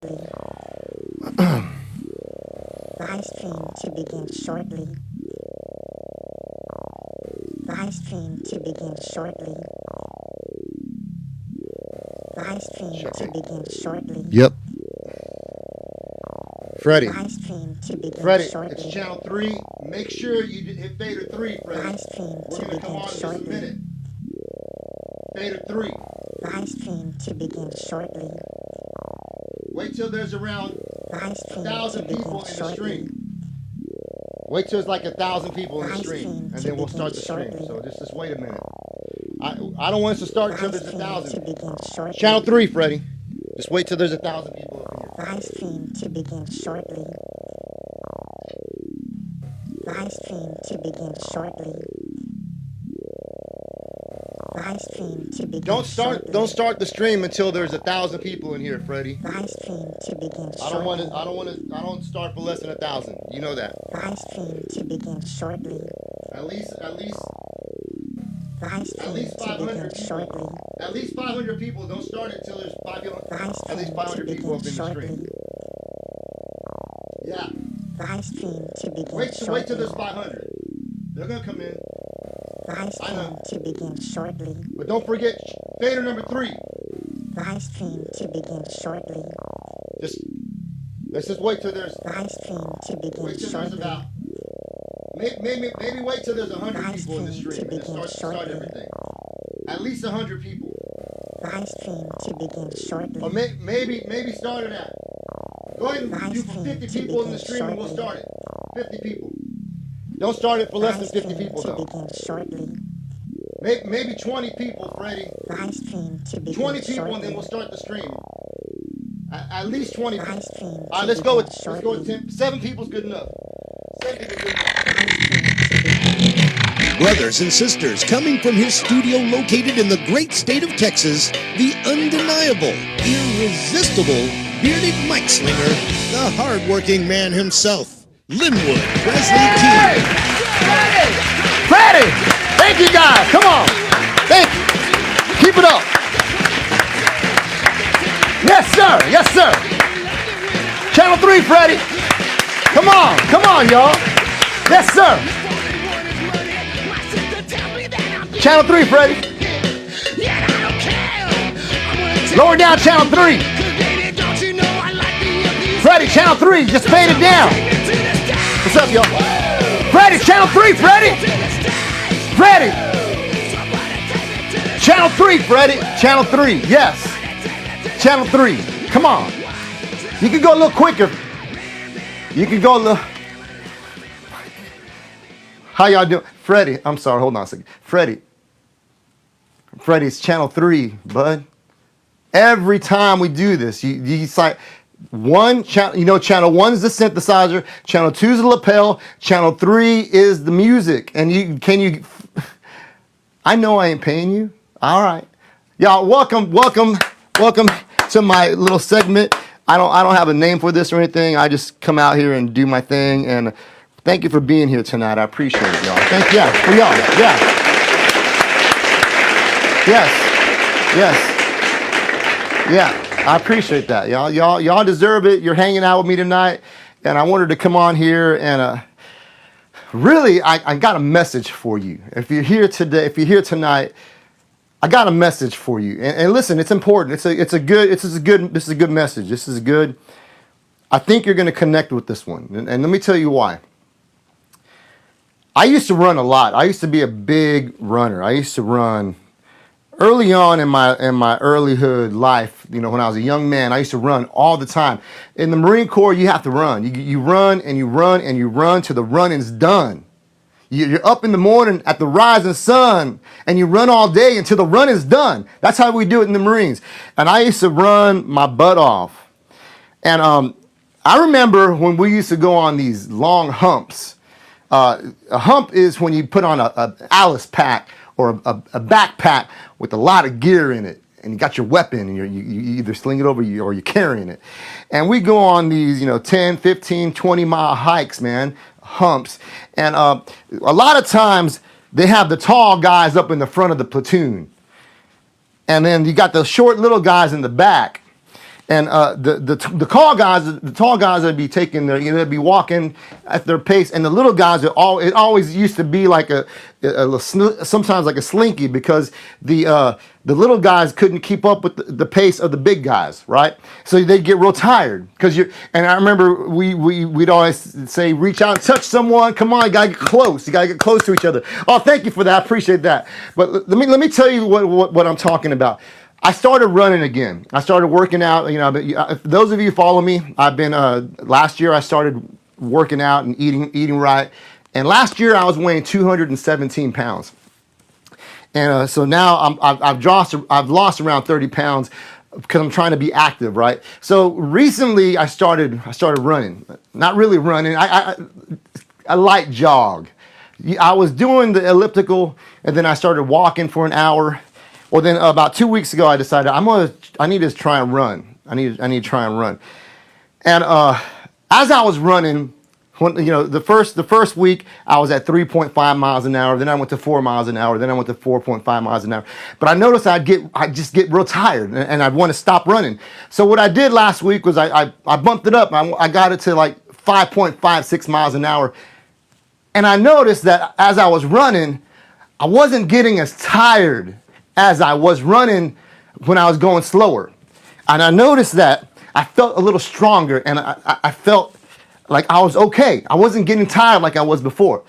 Live stream to begin shortly. Live stream to begin shortly. Live stream to begin shortly. Yep. Freddie. Live stream to begin Freddie, shortly. it's channel 3. Make sure you hit fader 3, Freddie. Live stream We're to going to come begin on in just a shortly. minute. Fader 3. Live stream to begin shortly. Wait till there's around Live stream to 1,000 begin people in the shortly. stream. Wait till it's like 1,000 people in the Live stream, stream and to then we'll begin start the stream. shortly. So just wait a minute. I don't want us to start until Live there's stream to 1,000. begin shortly. Channel 3, Freddie. Just wait till there's 1,000 people up in here. Live stream to begin shortly. Live stream to begin shortly. Live stream to begin Don't shortly. start the stream until there's 1,000 people in here, Freddie. Live stream to begin shortly. I don't start for less than 1,000. You know that. Live stream to begin shortly. At least Live stream to 500 begin people. shortly. At least 500 people. Don't start it until there's Live at least stream 500 to people begin up in the shortly. stream. Yeah. Live stream to begin Wait till shortly. there's 500. They're gonna come in. Live I know. stream to begin shortly. But don't forget fader number 3. Live stream to begin shortly. Let's just wait till there's Live stream to begin wait till there's shortly. about maybe wait till there's 100 Live people in the stream stream to and then begin start shortly. everything. At least 100 people. Live stream to begin shortly. Or maybe start it at. Go ahead and Live do for stream 50 to people in the begin stream and we'll shortly. start it. 50 people. Don't start it for less than Live 50 stream people to though. begin shortly. Maybe 20 people, Freddie. Live stream to begin 20 people shortly. and then we'll start the stream. At least 20 people. Live stream to All right, let's go begin with 10. 7 people's good enough. 7 people's good enough. Brothers and sisters, coming from his studio located in the great state of Texas, the undeniable, irresistible, bearded mic slinger, the hardworking man himself, Linwood Presley King. Freddie! Thank you guys. Come on. Thank you. Keep it up. Yes, sir. Yes, sir. Channel 3, Freddie. Come on, y'all. Yes, sir. Channel 3, Freddie. Lower down Channel 3. Freddie, Channel 3. Just fade it down. What's up, y'all? Freddie, Channel 3, Freddie. Freddie. Channel 3, Freddie. Channel 3. Yes. Channel 3. Come on. You can go a little quicker. You can go a little. How y'all doing? Freddie, I'm sorry. Hold on a second. Freddie's Channel 3, bud. Every time we do this, you cite one channel. Channel 1 is the synthesizer. Channel 2 is the lapel. Channel 3 is the music. And I know I ain't paying you. All right, y'all. Welcome to my little segment. I don't have a name for this or anything. I just come out here and do my thing. And thank you for being here tonight. I appreciate it, y'all. Thank you. For y'all. Yeah. Yes. Yeah, I appreciate that, y'all. Y'all deserve it. You're hanging out with me tonight, and I wanted to come on here and really, I got a message for you. If you're here tonight, I got a message for you. And listen, it's important. This is a good message. This is good. I think you're going to connect with this one, and let me tell you why. I used to run a lot. I used to be a big runner. I used to run. Early on in my earlyhood life, when I was a young man, I used to run all the time. In the Marine Corps, you have to run. You run and you run and you run till the running's done. You're up in the morning at the rising sun and you run all day until the run is done. That's how we do it in the Marines. And I used to run my butt off. And I remember when we used to go on these long humps. A hump is when you put on a Alice pack or a backpack with a lot of gear in it, and you got your weapon, and you either sling it over you or you're carrying it. And we go on these, 10, 15, 20-mile hikes, man, humps. And a lot of times they have the tall guys up in the front of the platoon. And then you got the short little guys in the back. And the tall guys would be taking their, you know, they'd be walking at their pace, and the little guys it always used to be like sometimes like a slinky, because the little guys couldn't keep up with the pace of the big guys, right? So they'd get real tired and I remember we'd always say, reach out and touch someone. Come on, you gotta get close. You gotta get close to each other. Oh, thank you for that. I appreciate that. But let me tell you what I'm talking about. I started running again. I started working out. You know, if those of you who follow me, I've been last year I started working out and eating right. And last year I was weighing 217 pounds. And so now I've lost around 30 pounds because I'm trying to be active, right? So recently I started running. Not really running. I light jog. I was doing the elliptical, and then I started walking for an hour. Well, then about 2 weeks ago, I decided I need to try and run. I need to try and run. And as I was running, the first week I was at 3.5 miles an hour. Then I went to 4 miles an hour. Then I went to 4.5 miles an hour. But I noticed I'd just get real tired, and I'd want to stop running. So what I did last week was I bumped it up. I got it to like 5.56 miles an hour. And I noticed that as I was running, I wasn't getting as tired as I was running when I was going slower. And I noticed that I felt a little stronger, and I felt like I was okay. I wasn't getting tired like I was before.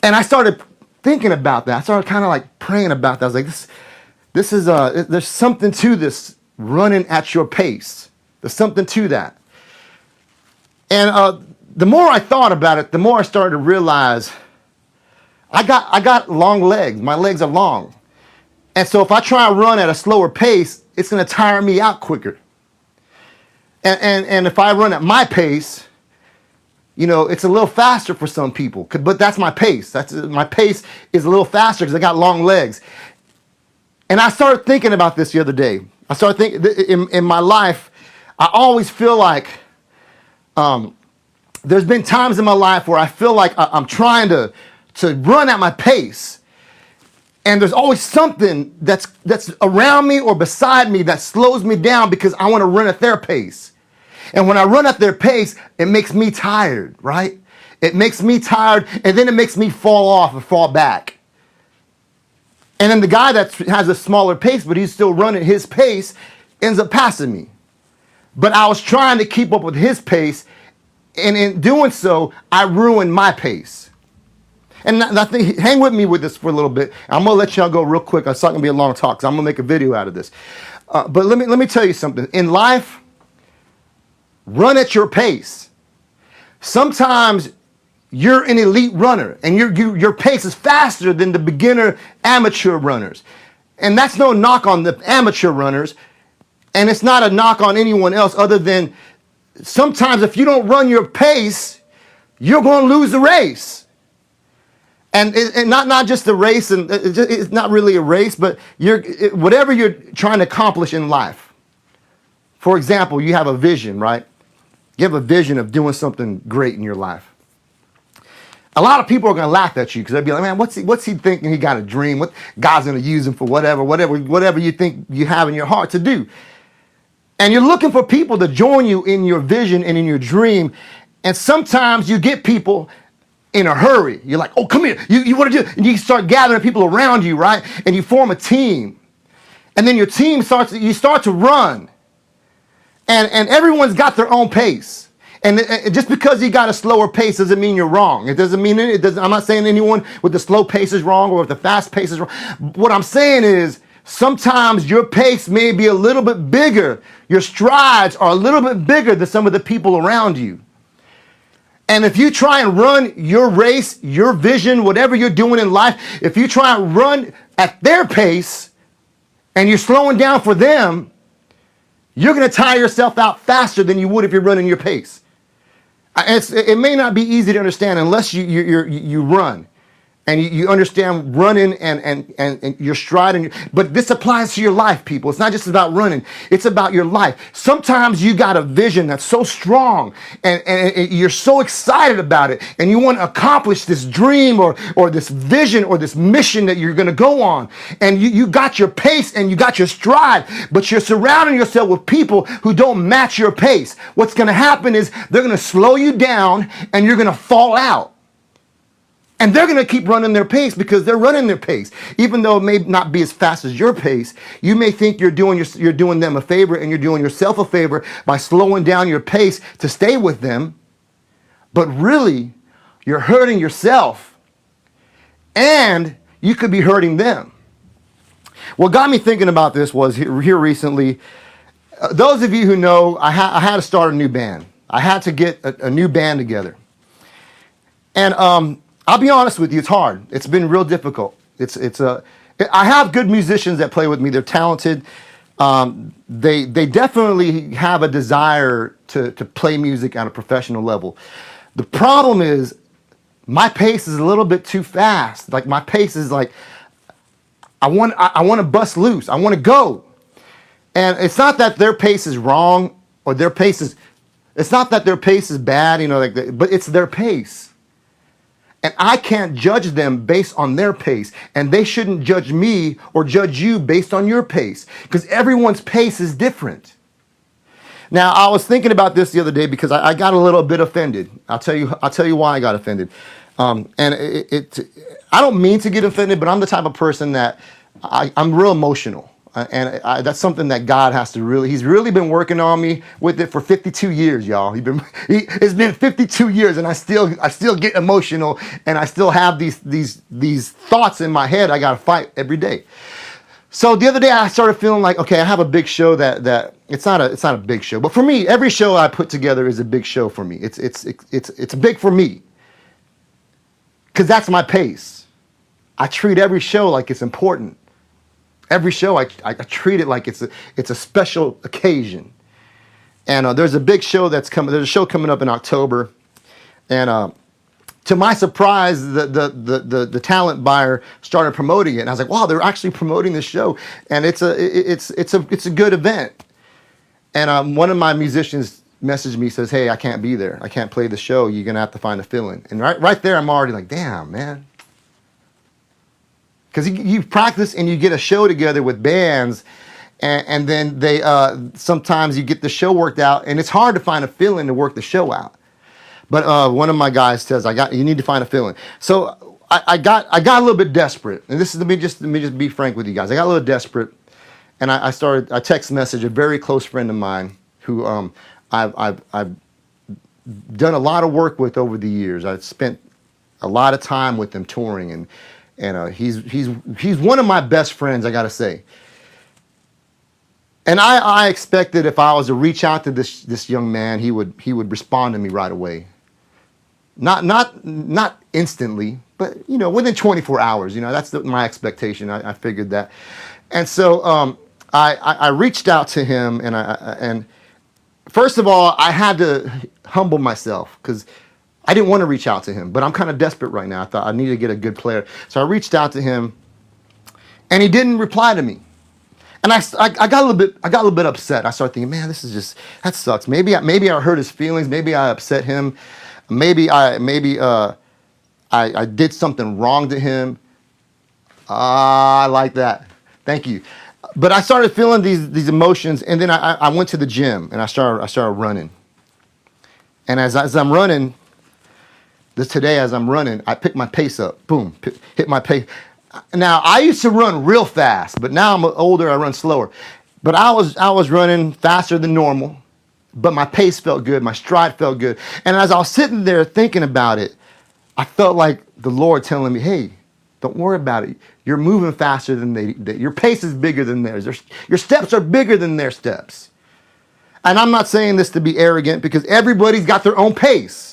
And I started thinking about that. I started kind of like praying about that. I was like, this is there's something to this running at your pace. There's something to that. And the more I thought about it, the more I started to realize I got long legs. My legs are long. And so if I try to run at a slower pace, it's going to tire me out quicker. And if I run at my pace, it's a little faster for some people. But that's my pace. My pace is a little faster because I got long legs. And I started thinking about this the other day. I started thinking in my life, I always feel like there's been times in my life where I feel like I'm trying to run at my pace. And there's always something that's around me or beside me that slows me down because I want to run at their pace. And when I run at their pace, it makes me tired, right? It makes me tired, and then it makes me fall off or fall back. And then the guy that has a smaller pace, but he's still running his pace, ends up passing me. But I was trying to keep up with his pace, and in doing so, I ruined my pace. And I think, hang with me with this for a little bit. I'm gonna let y'all go real quick. It's not gonna be a long talk, so I'm gonna make a video out of this. But let me tell you something. In life, run at your pace. Sometimes you're an elite runner, and your pace is faster than the beginner amateur runners. And that's no knock on the amateur runners, and it's not a knock on anyone else other than sometimes if you don't run your pace, you're gonna lose the race. And not just the race, and it's not really a race, but whatever you're trying to accomplish in life. For example, you have a vision, right? You have a vision of doing something great in your life. A lot of people are going to laugh at you because they'll be like, man, what's he thinking? He got a dream. What God's going to use him for whatever you think you have in your heart to do. And you're looking for people to join you in your vision and in your dream. And sometimes you get people in a hurry. You're like, oh, come here. You want to do it. And you start gathering people around you, right? And you form a team. And then your team you start to run. And everyone's got their own pace. And just because you got a slower pace doesn't mean you're wrong. It doesn't mean I'm not saying anyone with the slow pace is wrong or with the fast pace is wrong. What I'm saying is sometimes your pace may be a little bit bigger. Your strides are a little bit bigger than some of the people around you. And if you try and run your race, your vision, whatever you're doing in life, if you try and run at their pace and you're slowing down for them, you're going to tire yourself out faster than you would if you're running your pace. It may not be easy to understand unless you run. And you understand running and your stride. But this applies to your life, people. It's not just about running. It's about your life. Sometimes you got a vision that's so strong and you're so excited about it. And you want to accomplish this dream or this vision or this mission that you're going to go on. And you got your pace and you got your stride. But you're surrounding yourself with people who don't match your pace. What's going to happen is they're going to slow you down and you're going to fall out. And they're going to keep running their pace because they're running their pace. Even though it may not be as fast as your pace, you may think you're doing them a favor and you're doing yourself a favor by slowing down your pace to stay with them. But really, you're hurting yourself and you could be hurting them. What got me thinking about this was here recently, those of you who know, I had to start a new band. I had to get a new band together. And I'll be honest with you, it's hard. It's been real difficult. I have good musicians that play with me. They're talented. They definitely have a desire to play music on a professional level. The problem is my pace is a little bit too fast. Like my pace is like, I want to bust loose. I want to go. And it's not that their pace is wrong or it's not that their pace is bad, but it's their pace. And I can't judge them based on their pace. And they shouldn't judge me or judge you based on your pace. Because everyone's pace is different. Now, I was thinking about this the other day because I got a little bit offended. I'll tell you why I got offended. I don't mean to get offended, but I'm the type of person that I'm real emotional. That's something that God has to he's really been working on me with it for 52 years, y'all. It's been 52 years and I still get emotional and I still have these thoughts in my head I got to fight every day. So the other day I started feeling like, okay, I have a big show that it's not a big show, but for me, every show I put together is a big show for me. It's big for me because that's my pace. I treat every show like it's important. Every show, I treat it like it's a special occasion. And there's a big show that's coming. There's a show coming up in October. And to my surprise, the talent buyer started promoting it. And I was like, wow, they're actually promoting this show. And it's a good event. And one of my musicians messaged me, says, hey, I can't be there. I can't play the show. You're going to have to find a fill-in. And right there, I'm already like, damn, man. Because you practice and you get a show together with bands, and then they sometimes you get the show worked out, and it's hard to find a fill-in to work the show out. But one of my guys says, you need to find a fill-in. So I got a little bit desperate, and let me just be frank with you guys. I got a little desperate, and I text message a very close friend of mine who I've done a lot of work with over the years. I've spent a lot of time with him touring, and he's one of my best friends, I gotta say. And I expected if I was to reach out to this young man, he would respond to me right away. Not instantly, but within 24 hours. That's my expectation. I figured that, and so I reached out to him, and first of all, I had to humble myself because I didn't want to reach out to him, but I'm kind of desperate right now. I thought I needed to get a good player. So I reached out to him, and he didn't reply to me. And I got a little bit upset. I started thinking, man, that sucks. Maybe I hurt his feelings. Maybe I upset him. Maybe I did something wrong to him. I like that. Thank you. But I started feeling these emotions, and then I went to the gym and I started running. And as I'm running. Today, as I'm running, I pick my pace up. Boom, hit my pace. Now, I used to run real fast, but now I'm older, I run slower. But I was running faster than normal, but my pace felt good, my stride felt good. And as I was sitting there thinking about it, I felt like the Lord telling me, hey, don't worry about it. You're moving faster than your pace is bigger than theirs. Your steps are bigger than their steps. And I'm not saying this to be arrogant because everybody's got their own pace.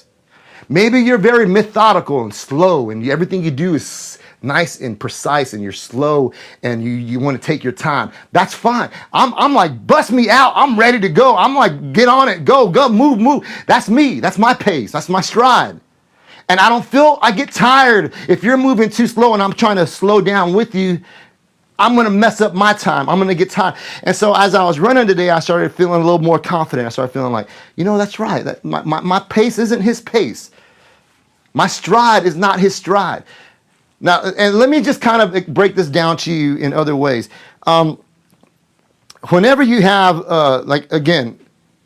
Maybe you're very methodical and slow and everything you do is nice and precise and you're slow and you want to take your time. That's fine. I'm like, bust me out. I'm ready to go. I'm like, get on it. Go, move. That's me. That's my pace. That's my stride. And I get tired. If you're moving too slow and I'm trying to slow down with you, I'm going to mess up my time. I'm going to get tired. And so as I was running today, I started feeling a little more confident. I started feeling like, that's right. That my pace isn't his pace. My stride is not his stride. Now, and let me just kind of break this down to you in other ways. Whenever you have,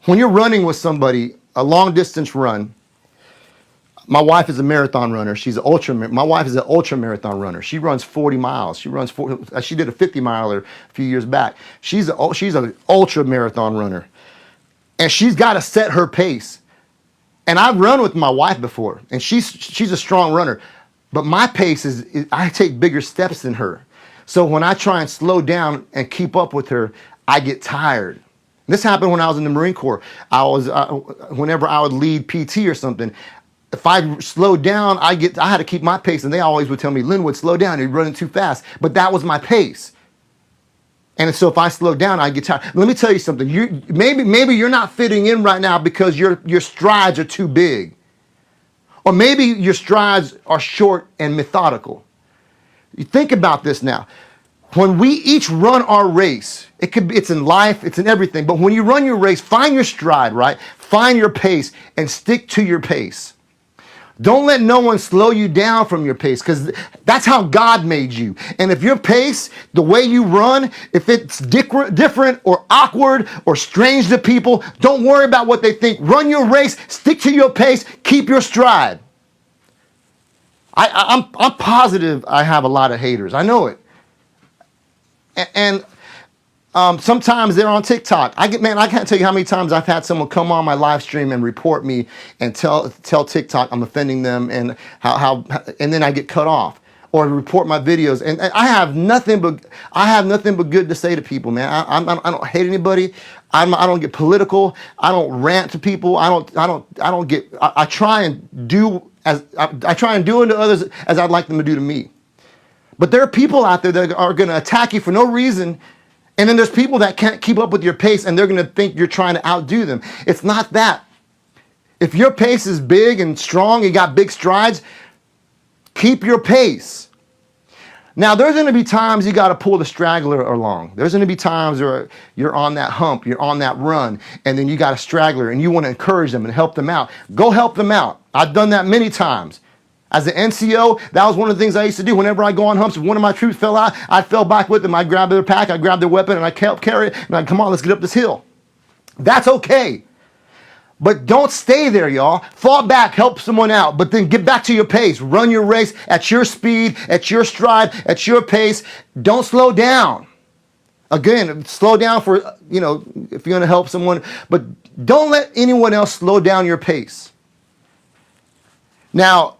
when you're running with somebody, a long distance run, my wife is a marathon runner. My wife is an ultra marathon runner. She runs 40 miles. She did a 50 miler a few years back. She's an ultra marathon runner, and she's got to set her pace. And I've run with my wife before, and she's a strong runner, but my pace is I take bigger steps than her. So when I try and slow down and keep up with her, I get tired. This happened when I was in the Marine Corps. Whenever I would lead PT or something, if I slowed down, I had to keep my pace, and they always would tell me, Linwood, slow down, you're running too fast. But that was my pace. And so if I slow down, I get tired. Let me tell you something. Maybe you're not fitting in right now because your strides are too big. Or maybe your strides are short and methodical. You think about this now. When we each run our race, it's in life, it's in everything, but when you run your race, find your stride, right? Find your pace and stick to your pace. Don't let no one slow you down from your pace, because that's how God made you. And if your pace, the way you run, if it's different or awkward or strange to people, don't worry about what they think. Run your race, stick to your pace, keep your stride. I'm positive I have a lot of haters. I know it. And sometimes they're on TikTok. I can't tell you how many times I've had someone come on my live stream and report me and tell TikTok I'm offending them, and and then I get cut off, or report my videos. And I have nothing but good to say to people, man. I don't hate anybody. I don't get political. I don't rant to people. I try and do unto others as I'd like them to do to me. But there are people out there that are going to attack you for no reason. And then there's people that can't keep up with your pace, and they're going to think you're trying to outdo them. It's not that. If your pace is big and strong, you got big strides, keep your pace. Now, there's going to be times you got to pull the straggler along. There's going to be times where you're on that hump, you're on that run, and then you got a straggler, and you want to encourage them and help them out. Go help them out. I've done that many times. As an NCO, that was one of the things I used to do. Whenever I go on humps, if one of my troops fell out, I fell back with them. I grabbed their pack, I grabbed their weapon, and I helped carry it. And I come on, let's get up this hill. That's okay. But don't stay there, y'all. Fall back, help someone out, but then get back to your pace. Run your race at your speed, at your stride, at your pace. Don't slow down. Again, slow down for, if you're going to help someone, but don't let anyone else slow down your pace. Now,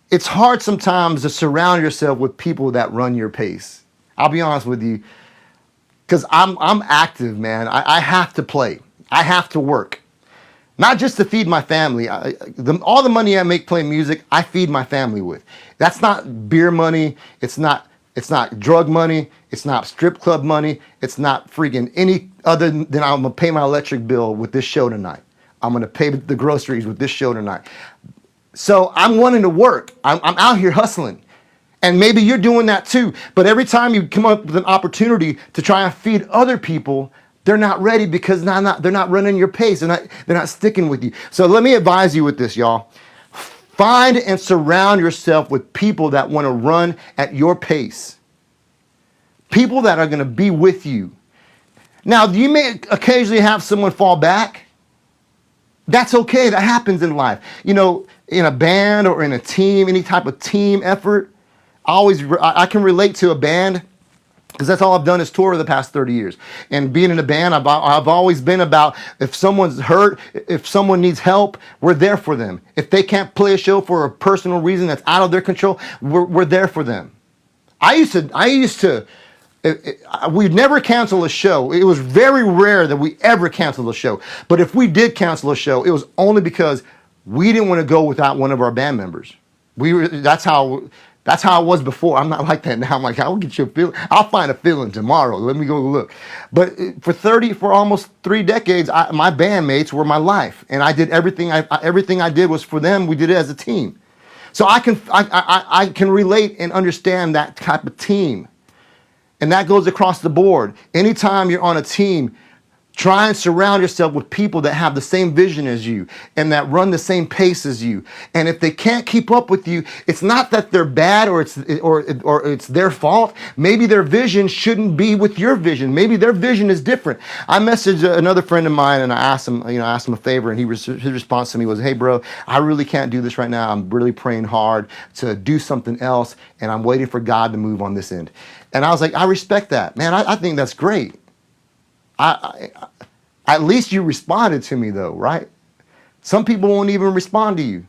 it's hard sometimes to surround yourself with people that run your pace. I'll be honest with you, because I'm active, man. I have to play. I have to work. Not just to feed my family. All the money I make playing music, I feed my family with. That's not beer money. It's not drug money. It's not strip club money. It's not freaking any other than I'm going to pay my electric bill with this show tonight. I'm going to pay the groceries with this show tonight. So I'm wanting to work. I'm out here hustling. And maybe you're doing that too. But every time you come up with an opportunity to try and feed other people, they're not ready because they're not running your pace. They're not sticking with you. So let me advise you with this, y'all. Find and surround yourself with people that want to run at your pace. People that are going to be with you. Now, you may occasionally have someone fall back. That's okay. That happens in life. In a band or in a team, any type of team effort, I can relate to a band because that's all I've done is tour the past 30 years. And being in a band, I've always been about if someone's hurt, if someone needs help, we're there for them. If they can't play a show for a personal reason that's out of their control, we're there for them. We'd never cancel a show. It was very rare that we ever canceled a show. But if we did cancel a show, it was only because we didn't want to go without one of our band members. That's how That's how I was before. I'm not like that now. I'm like, I'll get you a feeling. I'll find a feeling tomorrow. Let me go look. But for almost 3 decades, my bandmates were my life, and I did everything. Everything I did was for them. We did it as a team. So I can relate and understand that type of team, and that goes across the board. Anytime you're on a team, try and surround yourself with people that have the same vision as you and that run the same pace as you. And if they can't keep up with you, it's not that they're bad or it's their fault. Maybe their vision shouldn't be with your vision. Maybe their vision is different. I messaged another friend of mine and I asked him a favor, and his response to me was, "Hey bro, I really can't do this right now. I'm really praying hard to do something else, and I'm waiting for God to move on this end." And I was like, I respect that, man. I think that's great. At least you responded to me though, right? Some people won't even respond to you.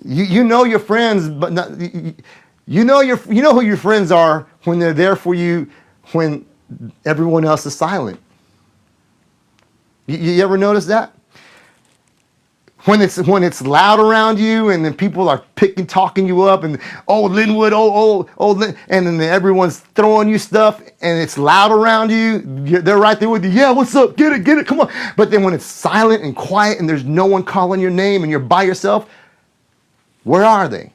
You know your friends, but not, you know who your friends are when they're there for you when everyone else is silent. You ever notice that? When it's loud around you, and then people are talking you up, and Linwood, and then everyone's throwing you stuff, and it's loud around you. They're right there with you. Yeah, what's up? Get it, come on. But then when it's silent and quiet, and there's no one calling your name, and you're by yourself, where are they?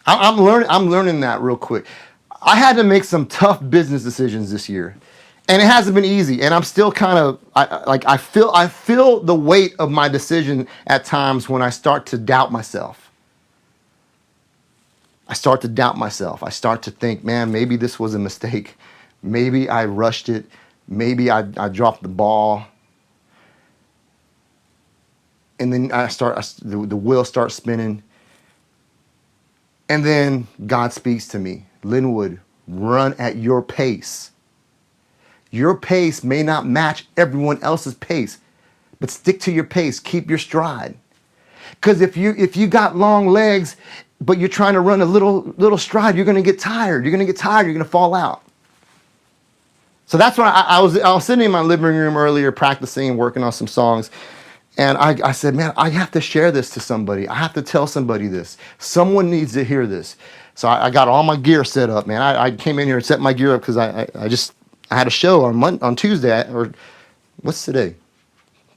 I'm learning that real quick. I had to make some tough business decisions this year. And it hasn't been easy, and I'm still kind of I feel the weight of my decision at times when I start to doubt myself. I start to doubt myself. I start to think, man, maybe this was a mistake. Maybe I rushed it. Maybe I dropped the ball. And then the wheel starts spinning. And then God speaks to me, Linwood, run at your pace. Your pace may not match everyone else's pace, but stick to your pace. Keep your stride. Because if you got long legs, but you're trying to run a little stride, you're going to get tired. You're going to get tired. You're going to fall out. So that's why I was sitting in my living room earlier, practicing and working on some songs. And I said, man, I have to share this to somebody. I have to tell somebody this. Someone needs to hear this. So I got all my gear set up, man. I came in here and set my gear up because I had a show on Tuesday, or what's today?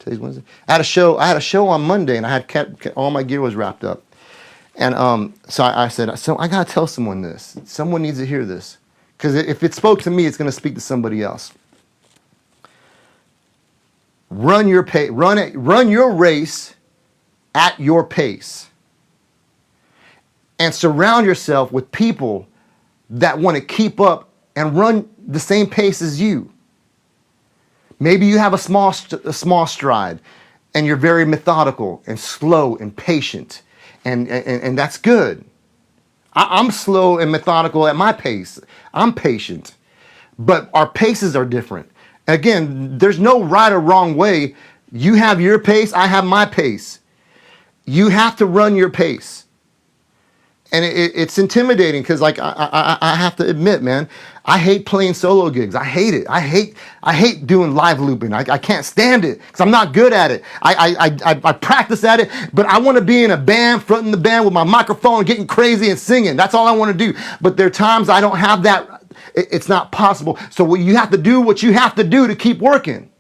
Today's Wednesday. I had a show on Monday, and I had all my gear was wrapped up. And so I said, so I gotta tell someone this. Someone needs to hear this, because if it spoke to me, it's gonna speak to somebody else. Run your pace. Run your race at your pace, and surround yourself with people that want to keep up and run the same pace as you. Maybe you have a small stride, and you're very methodical and slow and patient, and that's good. I'm slow and methodical at my pace. I'm patient, but our paces are different. Again, there's no right or wrong way. You have your pace, I have my pace. You have to run your pace. And it's intimidating because, like, I have to admit, man, I hate playing solo gigs. I hate it. I hate doing live looping. I can't stand it because I'm not good at it. I practice at it, but I want to be in a band, fronting the band with my microphone, getting crazy and singing. That's all I want to do. But there are times I don't have that. It's not possible. So you have to do what you have to do to keep working.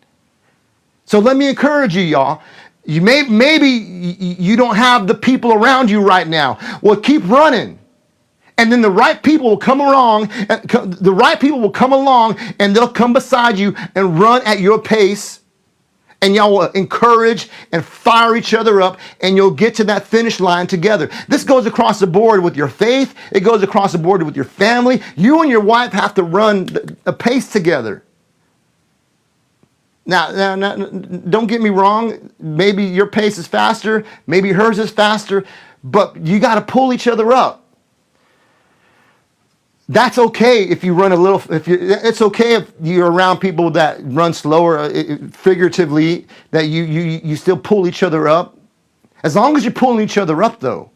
So let me encourage you, y'all. Maybe you don't have the people around you right now. Well, keep running, and then the right people will come along. The right people will come along, and they'll come beside you and run at your pace, and y'all will encourage and fire each other up, and you'll get to that finish line together. This goes across the board with your faith. It goes across the board with your family. You and your wife have to run a pace together. Now, don't get me wrong. Maybe your pace is faster. Maybe hers is faster. But you got to pull each other up. That's okay if you run a little. It's okay if you're around people that run slower, figuratively. That you still pull each other up. As long as you're pulling each other up, though.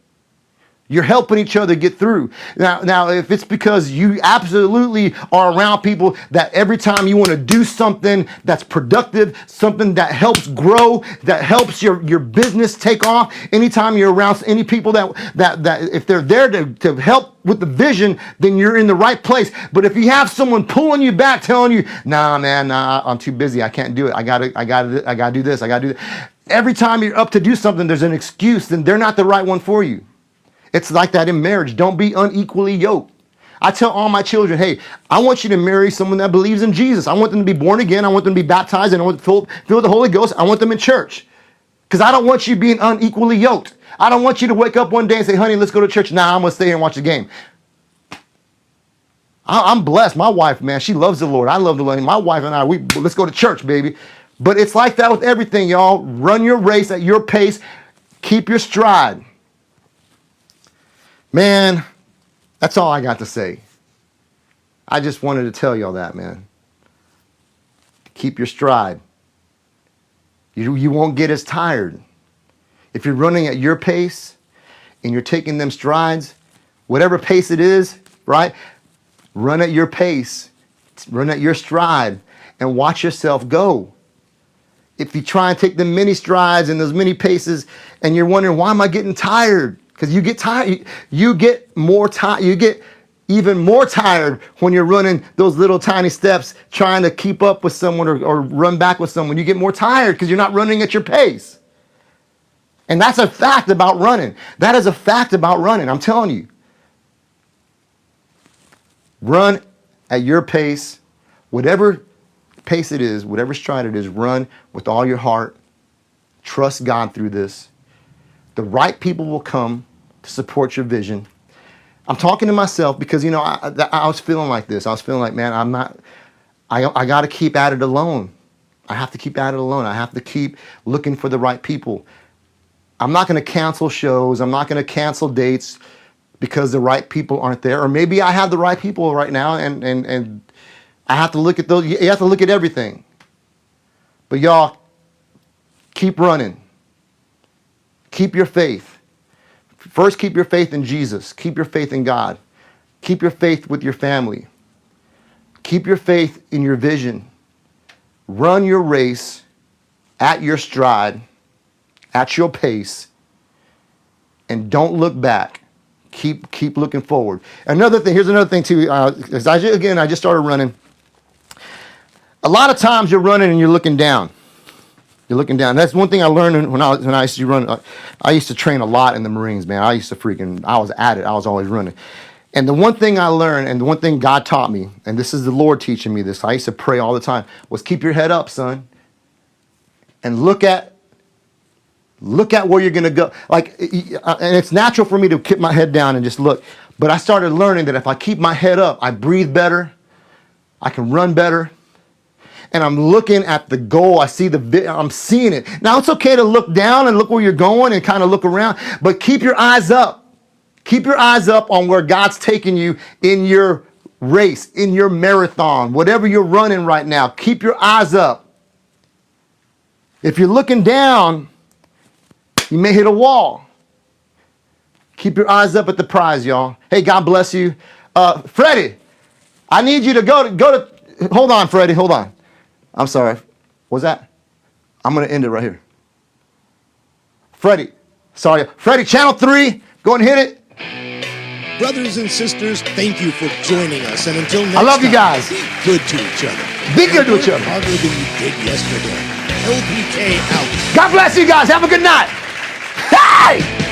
You're helping each other get through. Now, if it's because you absolutely are around people that every time you want to do something that's productive, something that helps grow, that helps your business take off, anytime you're around any people that if they're there to help with the vision, then you're in the right place. But if you have someone pulling you back, telling you, nah, man, nah, I'm too busy. I can't do it. I gotta do this. I gotta do that. Every time you're up to do something, there's an excuse, then they're not the right one for you. It's like that in marriage. Don't be unequally yoked. I tell all my children, hey, I want you to marry someone that believes in Jesus. I want them to be born again. I want them to be baptized, and I want them to fill with the Holy Ghost. I want them in church. Because I don't want you being unequally yoked. I don't want you to wake up one day and say, honey, let's go to church. Nah, I'm going to stay here and watch the game. I'm blessed. My wife, man, she loves the Lord. I love the Lord. My wife and I, let's go to church, baby. But it's like that with everything, y'all. Run your race at your pace. Keep your stride. Man, that's all I got to say. I just wanted to tell y'all that, man. Keep your stride. You won't get as tired. If you're running at your pace and you're taking them strides, whatever pace it is, right? Run at your pace. Run at your stride and watch yourself go. If you try and take the many strides and those many paces and you're wondering, why am I getting tired? Because you get tired, you get more tired, you get even more tired when you're running those little tiny steps trying to keep up with someone or run back with someone. You get more tired because you're not running at your pace. And that's a fact about running. That is a fact about running, I'm telling you. Run at your pace, whatever pace it is, whatever stride it is, run with all your heart. Trust God through this. The right people will come to support your vision. I'm talking to myself because, I was feeling like this. I was feeling like, man, I got to keep at it alone. I have to keep at it alone. I have to keep looking for the right people. I'm not going to cancel shows. I'm not going to cancel dates because the right people aren't there. Or maybe I have the right people right now and I have to look at those. You have to look at everything. But y'all, keep running. Keep your faith. First, keep your faith in Jesus. Keep your faith in God. Keep your faith with your family. Keep your faith in your vision. Run your race at your stride, at your pace, and don't look back. Keep looking forward. Here's another thing too. I just started running. A lot of times you're running and you're looking down. You're looking down. That's one thing I learned when I used to run. I used to train a lot in the Marines, man. I was at it. I was always running. And the one thing I learned and the one thing God taught me, and this is the Lord teaching me this, I used to pray all the time, was keep your head up, son. And look at where you're going to go. And it's natural for me to keep my head down and just look. But I started learning that if I keep my head up, I breathe better. I can run better. And I'm looking at the goal. I'm seeing it. Now, it's okay to look down and look where you're going and kind of look around, but keep your eyes up. Keep your eyes up on where God's taking you in your race, in your marathon, whatever you're running right now. Keep your eyes up. If you're looking down, you may hit a wall. Keep your eyes up at the prize, y'all. Hey, God bless you. Freddie, I need you to go to, hold on, Freddie, hold on. I'm sorry. What's that? I'm going to end it right here. Freddie, Channel 3, go and hit it. Brothers and sisters, thank you for joining us. And until next I love you time, guys. be good to each other. Be good to each other. Harder than you did yesterday. LPK out. God bless you guys. Have a good night. Hey!